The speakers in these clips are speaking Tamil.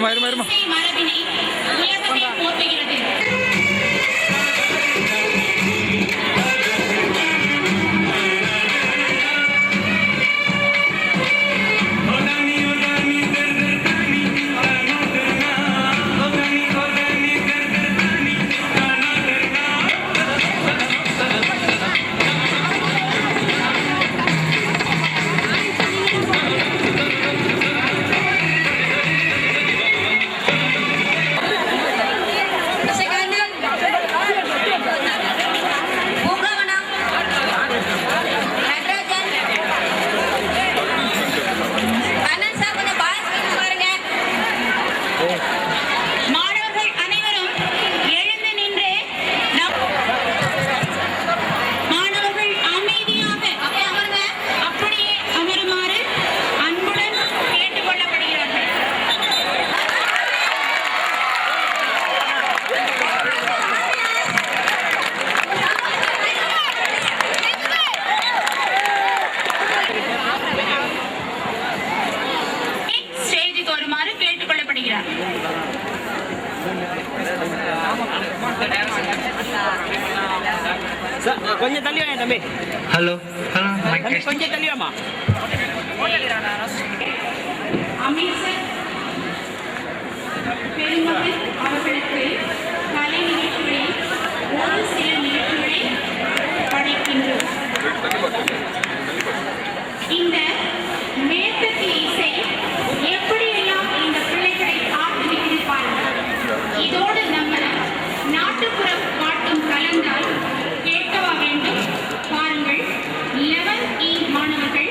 மரபினை உலகமே போற்றுகிறது. கொஞ்சம் தள்ளி வாங்க தம்பி. ஹலோ தம்பி கொஞ்சம் தள்ளி வாமா. அமைச்சர் பெருமகன் அவர்களுக்கு கலை நிகழ்ச்சிகளில் ஒரு சில நிகழ்ச்சிகளை படைக்கின்றோம். இந்த மேற்கத்திய இசை எப்படியெல்லாம் இந்த பிள்ளைகளை ஆக்கிரமிப்பார்கள். இதோடு நம்ம நாட்டுப்புற பாட்டும் கலந்தால் கேட்கவா வேண்டும். பாருங்கள், 11E மாணவர்கள்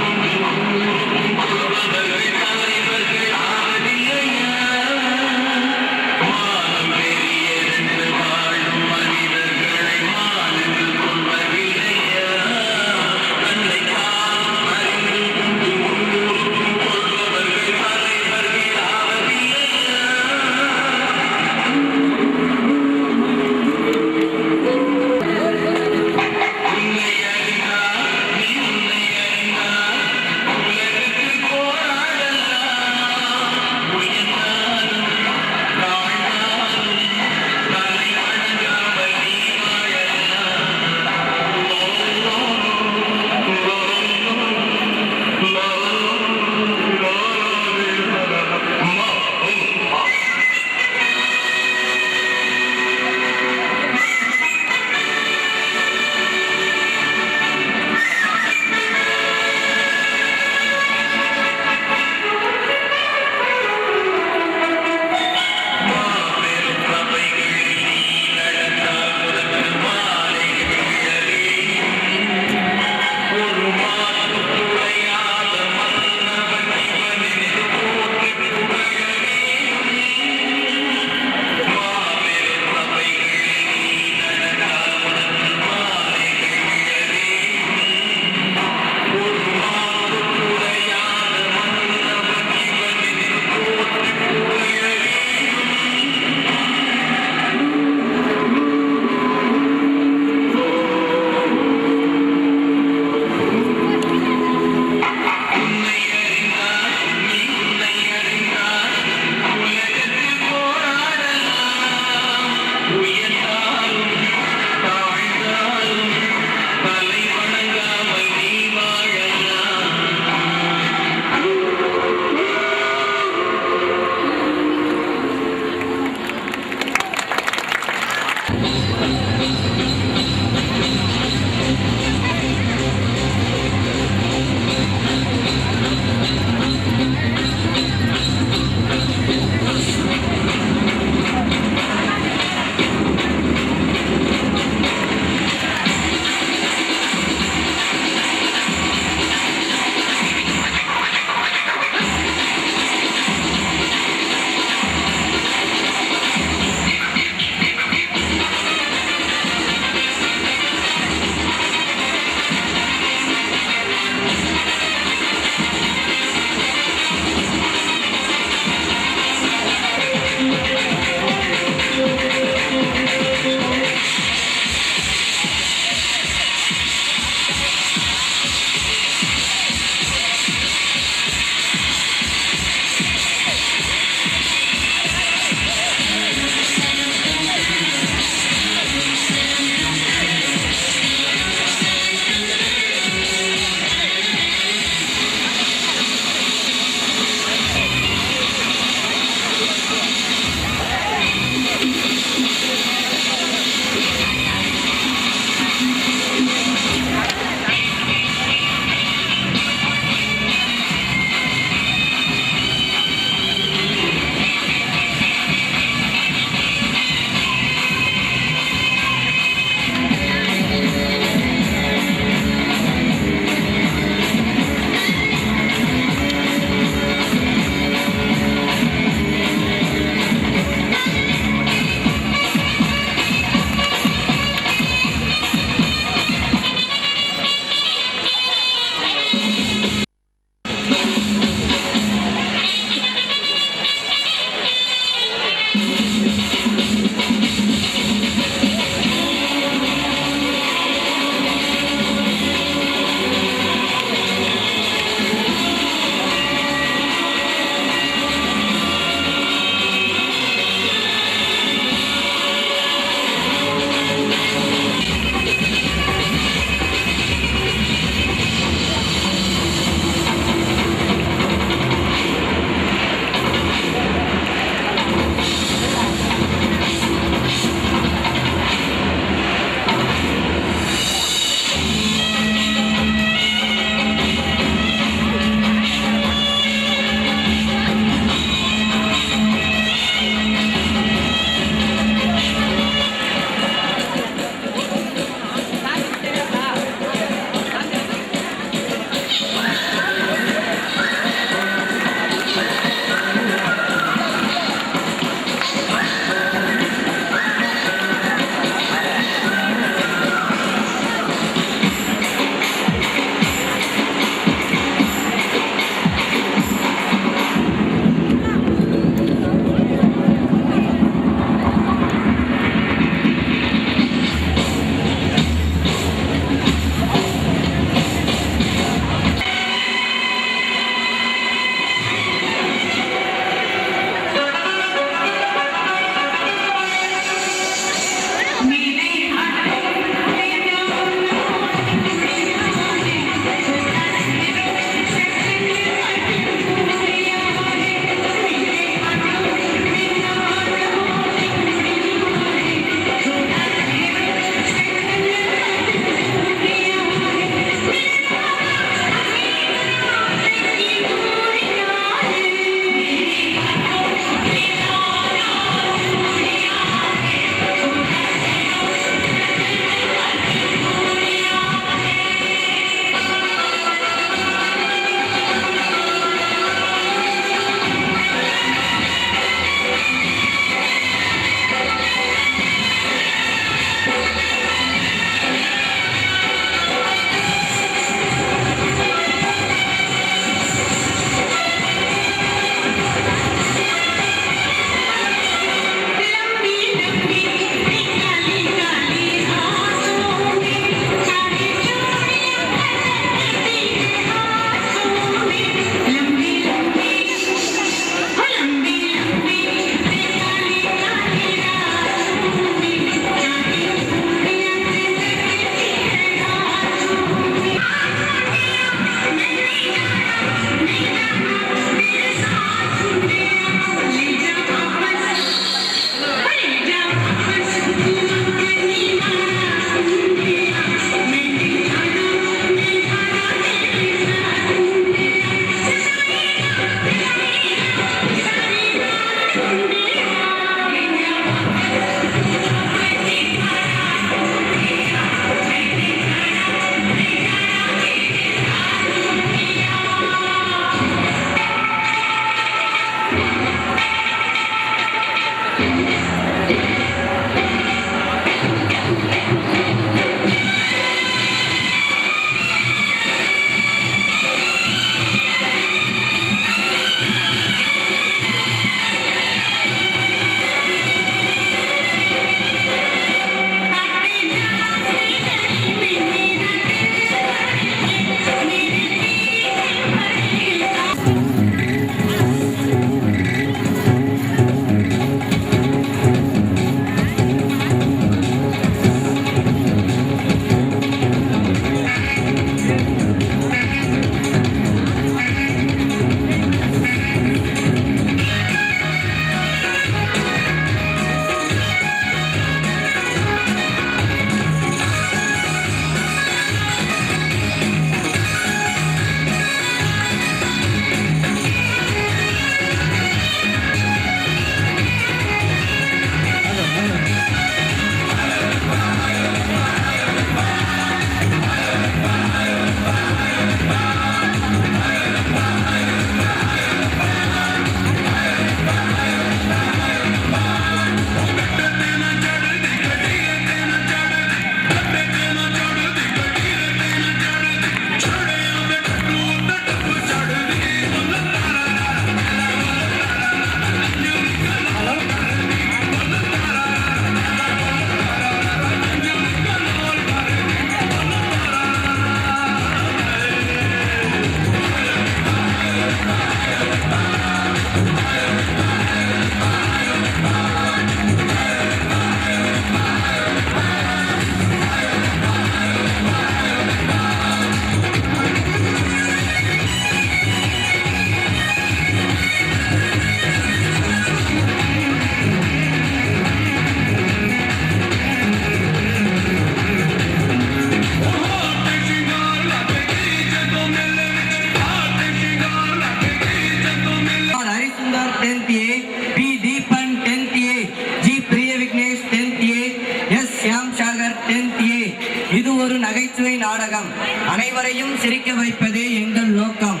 இது ஒரு நகைச்சுவை நாடகம். அனைவரையும் சிரிக்க வைப்பதே எங்கள் நோக்கம்.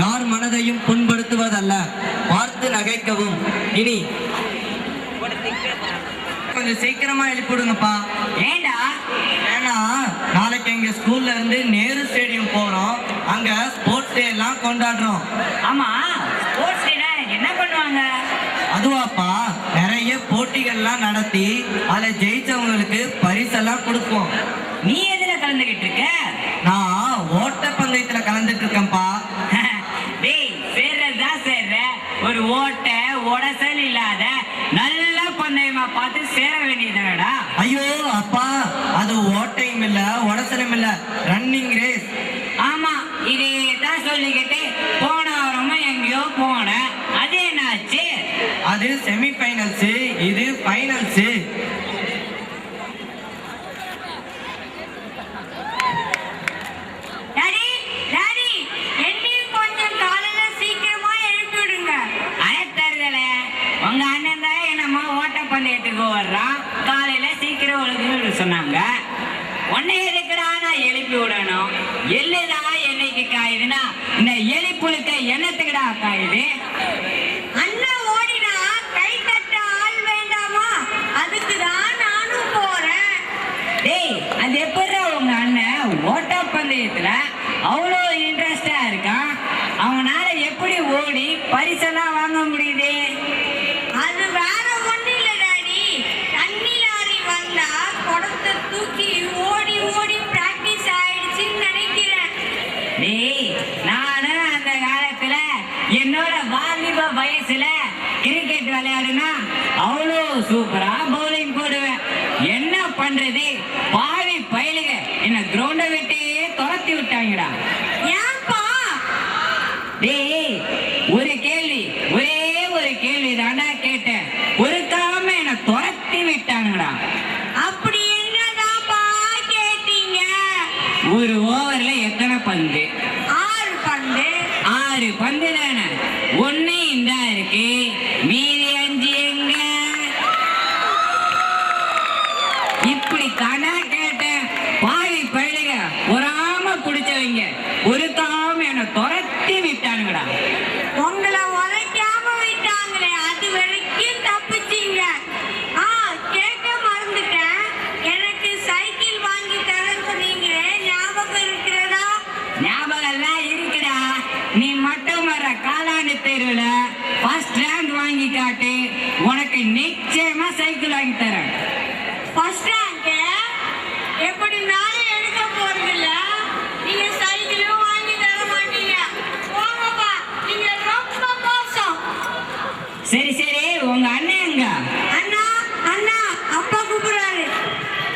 யார் மனதையும் புண்படுத்துவதல்ல. பார்த்து நகைக்கவும். இனி கொஞ்சம் சீக்கிரமா எழுப்பிடுங்கப்பா. ஏண்டா? ஏன்னா நாளைக்கு எங்க ஸ்கூல்ல இருந்து நேரு ஸ்டேடியம் போறோம். அங்க ஸ்போர்ட்ஸ் டே எல்லாம் கொண்டாடுறோம். ஆமா, ஸ்போர்ட்ஸ் டேல என்ன பண்ணுவாங்க? அதுவாப்பா, நிறைய போட்டிகள்லாம் நடத்தி அதுல ஜெயிச்சவங்களுக்கு பரிசெல்லாம் கொடுப்போம். நீ எதுல கலந்துகிட்டு இருக்க? நான் ஓட்டப்பந்தயத்துல கலந்துட்டு இருக்கேன்ப்பா. டேய், சேர்றதா சேர்ற. ஒரு ஓட்ட உடசல் இல்லாத நல்ல பந்தயமா பார்த்து சேர வேண்டியதுடா. ஐயோ அப்பா, அது ஓட்டையும் இல்ல உடசலும் இல்ல, ரன்னிங் ரேஸ். ஆமா, இதே தான் சொல்லிக்கிட்டு போன வாரமா எங்கேயோ போனேன். அது என்னாச்சு? அது செமி ஃபைனல்ஸ், இது ஃபைனல்ஸ். டாடி, டாடி, என்னையும் கொஞ்சம் காலையில சீக்கிரமா எழுப்பி விடுங்க. அழைத்தருதல உங்க அண்ணன் தான் என்னமோ ஓட்டப்பந்தயத்துக்கு வர்றான். காலையில சீக்கிரம் ஒழுங்கு சொன்னாங்க. உன்னை எதுக்குடா நான் எழுப்பி விடணும்? எள்ளுடா என்னைக்கு காயுதுன்னா இந்த எலி புழுக்க என்னத்துக்குடா காயுது? அண்ணன் ஓடினா கை தட்ட ஆள் வேண்டாமா? அதுக்கு தான் நானும் போறேன். டேய், அது எப்படி உங்க அண்ணன் ஓட்டப்பந்தயத்துல அவ்வளோ இன்ட்ரெஸ்டா இருக்கான்? அவனால எப்படி ஓடி பரிசெல்லாம் வாங்க முடியுது? அது வேற ஒண்ணு இல்ல டாடி. தண்ணி லாரி வந்தா குடத்தை தூக்கி ஓடி ஓடி பிராக்டிஸ் ஆயிடுச்சுன்னு நினைக்கிறேன். டேய், நானும் அந்த காலத்துல என்னோட வாலிப வயசுல கிரிக்கெட் விளையாடுனா அவ்வளோ சூப்பரா பவுலிங் போடுவேன். என்ன பண்றது, பாவி பயலுக என்ன கிரவுண்டை விட்டே துரத்தி விட்டாங்கடா. ஏன்பா? டேய், ஒரு கேள்வி, ஒரே ஒரு கேள்வி தாண்டா கேட்டேன். ஒருக்காம என்ன துரத்தி விட்டாங்கடா. அப்படி என்னதாப்பா கேட்டீங்க? ஒரு ஓவர்ல எத்தனை பந்து? 6 பந்து. 6 பந்து தானே. ஒண்ணு இந்தா இருக்கு, மீதி 5 எங்க? இப்படி தானா கேட்டேன். பாவி பயிலுக பொறாம பிடிச்சவங்க ஒருக்காம என்ன துரத்தி விட்டானுங்கடா. உங்களை உதைக்காம விட்டாங்களே, அது வரைக்கும் தப்பிச்சீங்க. கேட்க மறந்துட்டேன். எனக்கு சைக்கிள் வாங்கி தரேன்னு சொன்னீங்களே, ஞாபகம் இருக்கிறதா? ஞாபகம் எல்லாம் இருக்குடா. நீ மட்டும் வர காலாண்டு தேர்வுல ஃபர்ஸ்ட் ரேங்க் வாங்கி காட்டு, உனக்கு நிச்சயமா சைக்கிள் வாங்கி தரேன். ஃபர்ஸ்ட் ரேங்க் எப்படி நானும் எடுக்க போறதில்ல. நீங்க சைக்கிளும் வாங்கி தர மாட்டீங்க. போங்கப்பா, நீங்க ரொம்ப மோசம். சரி சரி, உங்க அண்ணன் எங்க? அண்ணா, அண்ணா, அப்பா கூப்பிடுறாரு.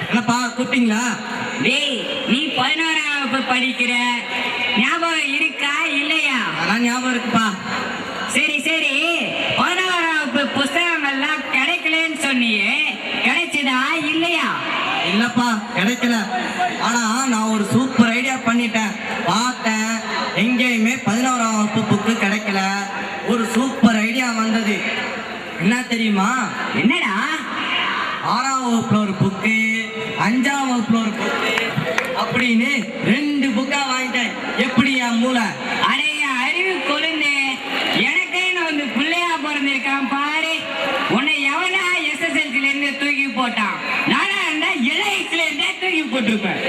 என்னப்பா கூப்பிட்டீங்களா? டேய், நீ 11ஆம் வகுப்பு படிக்கிற, ஞாபகம் இருக்கா இல்லையா? அதெல்லாம் ஞாபகம் இருக்குப்பா. சரி சரி, 11ஆம் வகுப்பு புஸ்தகங்கள்லாம் கிடைக்கலன்னு சொன்னியே, கிடைச்சதா இல்லையா? இல்லப்பா, கிடைக்கல. ஆனா நான் ஒரு சூப்பர் ஐடியா பண்ணிட்டேன். பார்த்தேன், எங்கேயுமே 11ஆம் வகுப்பு புக்கு கிடைக்கல. ஒரு சூப்பர் ஐடியா வந்தது. என்ன தெரியுமா? என்னடா? 6ஆம் வகுப்புல ஒரு புக்கு, 5ஆம் வகுப்புல ஒரு புக்கு அப்படின்னு 2 புக்கா வாங்கிட்டேன். எப்படி என் மூளை? அடைய அறிவு கொழுந்து, எனக்குன்னு வந்து பிள்ளையா பிறந்திருக்கான் பாரு. உன்னை எவனா SSLC இருந்து தூக்கி போட்டான்? நானா இருந்தா இளையத்துல இருந்தே தூக்கி போட்டிருப்பேன்.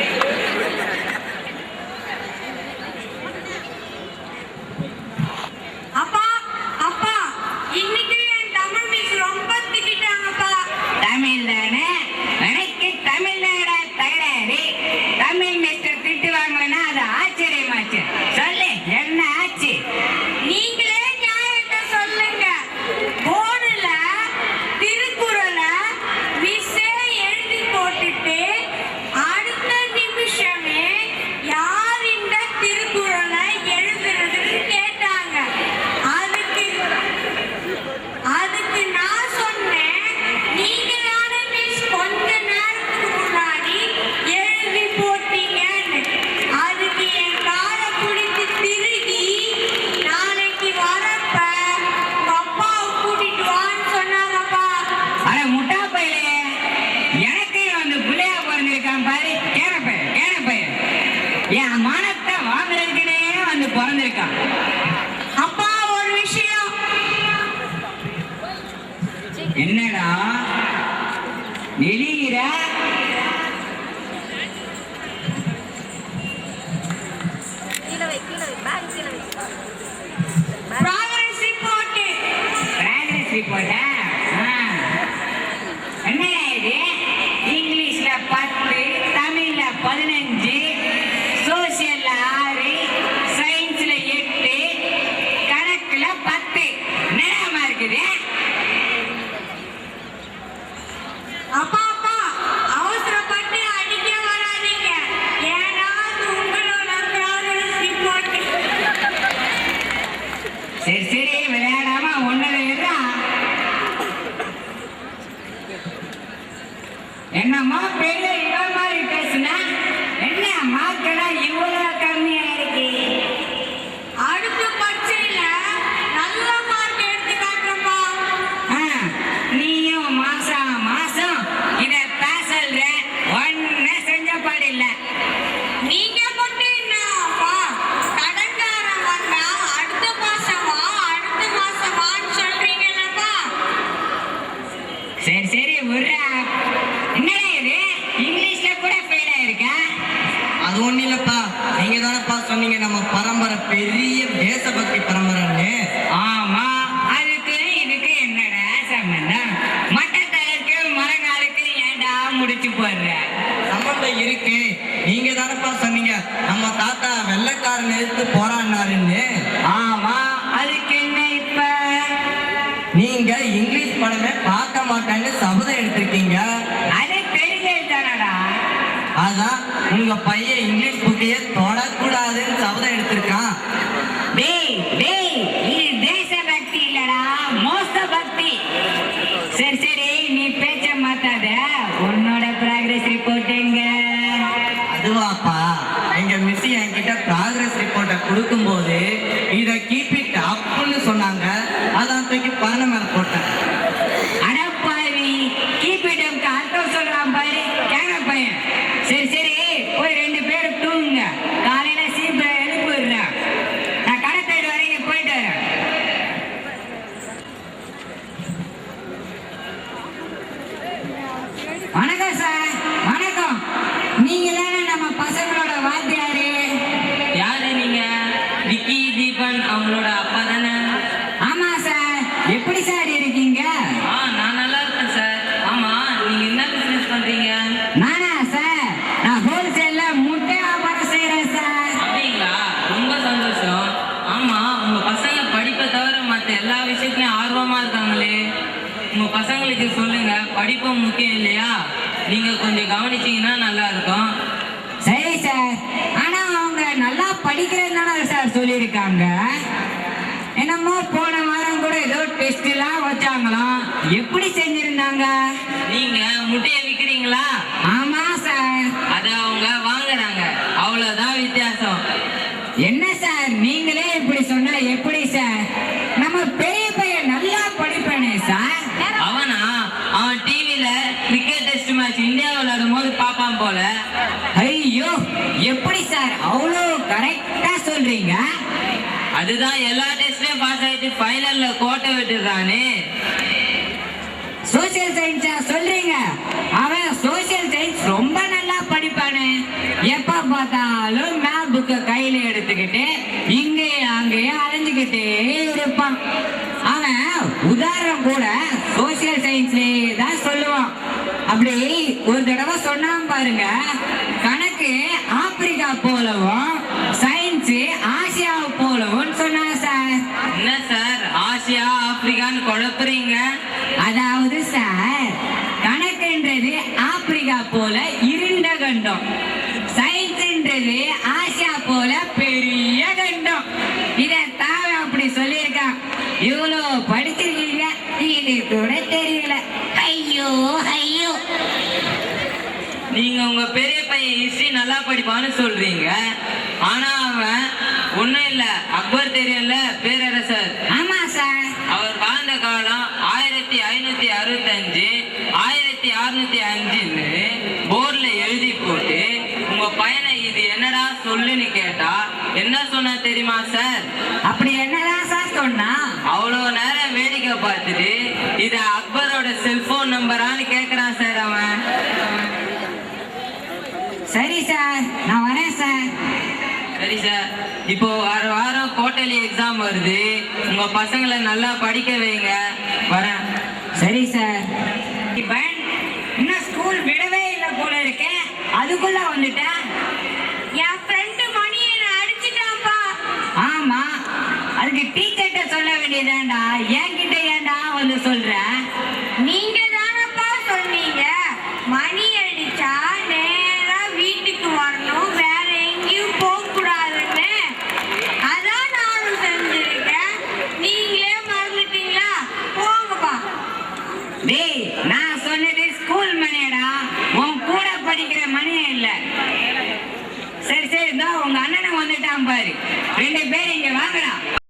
என் மானத்தை வாங்குறதுக்குனே வந்து பிறந்திருக்கான். அப்பா ஒரு விஷயம். என்னடா நெளிகிற? Progress report. ப்ராக்ரஸ் ரிப்போர்ட்டா? என்னடா இது? இங்கிலீஷ்ல 10, தமிழ்ல 15, சோசியல்ல 6, சயின்ஸ்ல 8, கணக்குல 10. என்னமா இருக்குது? அப்பா அப்பா அவசரப்பட்டு அடிக்க வராதீங்க. ஏன்னா அது உங்களோட ப்ராக்ரஸ் ரிப்போர்ட். சரி சரி விளையாடாம ஒன்னத இருடா. என்னம்மா பெரிய இவ மாதிரி பேசுனா? என்ன மார்க்கெல்லாம் இவ்வளவு கம்மியா இருக்கு? அடுத்த பரீட்சையில நல்ல மார்க் எடுத்து காட்டுறப்பா. நீயும் மாசம் மாசம் இத பேசல்ற ஒன்ன செஞ்ச பாடு இல்ல. நீங்க மட்டும் என்ன அப்பா கடன்காரன் வந்தா அடுத்த மாசமான்னு சொல்றீங்களப்பா. சரி சரி விடுறா. என்னடா இது இங்கிலீஷ்ல கூட ஃபெயில் ஆயிருக்க? அது ஒண்ணும் இல்லப்பா, நீங்க தானப்பா சொன்னீங்க நம்ம பரம்பரை பெரிய தேசபக்தி பரம்பரைன்னு. ஆமா, அதுக்கு இதுக்கு என்னடா சம்பந்தம்? மட்டத்தலுக்கு மரங்காலுக்கு ஏன்டா முடிச்சு போடுற? சம்பந்தம் இருக்கு. நீங்க தானப்பா சொன்னீங்க நம்ம தாத்தா வெள்ளைக்காரன் எதிர்த்து போராடினாருன்னு. ஆமா, அதுக்கு என்ன இப்ப? நீங்க இங்கிலீஷ் படமே பார்க்க மாட்டேன்னு சபதம் எடுத்திருக்கீங்க. அது தெரிஞ்சது தானடா. அதான் உங்க பையன் இங்கிலீஷ் புக்கையே தொடக்கூடாதுன்னு சபதம் எடுத்திருக்கான். டேய் டேய், இது தேசபக்தி இல்லடா, மோச பக்தி. சரி சரி நீ பேச்ச மாத்தாத. உன்னோட ப்ராக்ரஸ் ரிப்போர்ட் எங்க? அதுவாப்பா, எங்க மிஸ் என்கிட்ட ப்ராக்ரஸ் ரிப்போர்ட்டை கொடுக்கும்போது இதை கீப் இட் அப்னு சொன்னாங்க. அதான் தூக்கி பண மேல போட்டேன். அடப்பாவி, கீப்பிடம் அர்த்தம் சொல்றான் பாரு கேன பையன். சரி சரி போய் 2 பேரும் தூங்குங்க. காலையில சீக்கிரம் எழுப்பிடுறேன். நான் கடை தேடி வரைக்கும் போயிட்டு வரேன். வணக்கம் சார். வணக்கம். நீங்க தானே நம்ம பசங்களோட வாத்தியாரு? யாரு நீங்க? விக்கி தீபன் அவங்களோட அப்பா தானே? ஆமா சார். எப்படி சார் இருக்கீங்க? நான் நல்லா இருக்கேன் சார். ஆமா, நீங்க என்ன பிசினஸ் பண்றீங்க? நானா சார்? நான் ஹோல்சேல்ல முட்டை வியாபாரம் செய்யறேன் சார். அப்படிங்களா? ரொம்ப சந்தோஷம். ஆமா, உங்க பசங்க படிப்பை தவிர மற்ற எல்லா விஷயத்துலயும் ஆர்வமா இருக்காங்களே, உங்க பசங்களுக்கு சொல்லுங்க, படிப்பும் முக்கியம் இல்லையா? நீங்க கொஞ்சம் கவனிச்சீங்கன்னா நல்லா இருக்கும். சரி சார். ஆனா அவங்க நல்லா படிக்கிறதுனால சார் சொல்லியிருக்காங்க. என்னமோ போன வாரம் கூட ஏதோ டெஸ்ட் எல்லாம் வச்சாங்களாம். எப்படி செஞ்சிருந்தாங்க? நீங்க முட்டையை விக்கிறீங்களா? ஆமா சார். அத அவங்க வாங்குறாங்க, அவ்வளவுதான் வித்தியாசம். என்ன சார் நீங்களே இப்படி சொன்னா எப்படி சார்? நம்ம பெரிய பையன் நல்லா படிப்பானே சார். அவனா? அவன் டிவில கிரிக்கெட் டெஸ்ட் மேட்ச் இந்தியா விளையாடும் போது பாப்பான் போல. ஐயோ, எப்படி சார் அவ்வளோ கரெக்டா சொல்றீங்க? அதுதான் எல்லா டெஸ்ட்லயும் பாஸ் ஆயிட்டு ஃபைனல்ல கோட்டை விட்டுறானே. சோசியல் சயின்ஸா சொல்றீங்க? அவன் சோசியல் சயின்ஸ் ரொம்ப நல்லா படிப்பானே. எப்ப பார்த்தாலும் மேப் புக்க கையில எடுத்துக்கிட்டு இங்கேயும் அங்கேயும் அலைஞ்சுக்கிட்டே இருப்பான். அவன் உதாரணம் கூட சோசியல் சயின்ஸ்லயே தான் சொல்லுவான். அப்படி ஒரு தடவை சொன்னான் பாருங்க, கணக்கு ஆப்பிரிக்கா போலவும் சயின்ஸ் ஆசியா போலவும் சொன்னான் சார். என்ன சார் ஆசியா ஆப்பிரிக்கான்னு குழப்புறீங்க? அதாவது சார், கணக்குன்றது ஆப்பிரிக்கா போல இருண்ட கண்டம், சயின்ஸ்ன்றது ஆசியா போல பெரிய கண்டம். இத தாவே அப்படி சொல்லியிருக்கான். இவ்வளோ படிச்சிருக்கீங்க, இது கூட தெரியல. ஐயோ ஐயோ. நீங்க உங்க பெரிய பையன் ஹிஸ்டரி நல்லா படிப்பான்னு சொல்றீங்க, ஆனா அவன் ஒண்ணும் இல்ல. அக்பர் தெரியல, பேரரசர். ஆமா சார். அவர் வாழ்ந்த காலம் 1565 1605ன்னு போர்ட்ல எழுதி போட்டு உங்க பையனை இது என்னடா சொல்லுன்னு கேட்டா என்ன சொன்னா தெரியுமா சார்? அப்படி என்னதான் சார் சொன்னா? அவ்வளோ நேரம் வேடிக்கை பார்த்துட்டு இது அக்பரோட செல்போன் நம்பரான்னு கேட்குறான் சார் அவன். சரி சார், நான் வரேன் சார். சரி சார், இப்போ வார வாரம் குவார்டர்லி எக்ஸாம் வருது, உங்க பசங்களை நல்லா படிக்க வைங்க. வரேன். சரி சார். இப்ப இன்னும் ஸ்கூல் விடவே இல்லை போல இருக்கேன், அதுக்குள்ள வந்துட்டேன். என் ஃப்ரெண்டு மணி என்ன அடிச்சிட்டான்ப்பா. ஆமா, அதுக்கு டீச்சர்கிட்ட சொல்ல வேண்டியதாண்டா, என்கிட்ட ஏன்டா வந்து சொல்ற? நீங்க தானப்பா சொன்னீங்க மணி அடிச்சா நேரா வீட்டுக்கு வரணும், வேற எங்கேயும் போக கூடாதுன்னு. அதான் நானும் செஞ்சிருக்கேன். நீங்களே மறந்துட்டீங்களா? போங்கப்பா. டேய், நான் சொன்னது ஸ்கூல் மணியடா, உன் கூட படிக்கிற மணியே இல்ல. சரி சரி, இதோ உங்க அண்ணனும் வந்துட்டான் பாரு.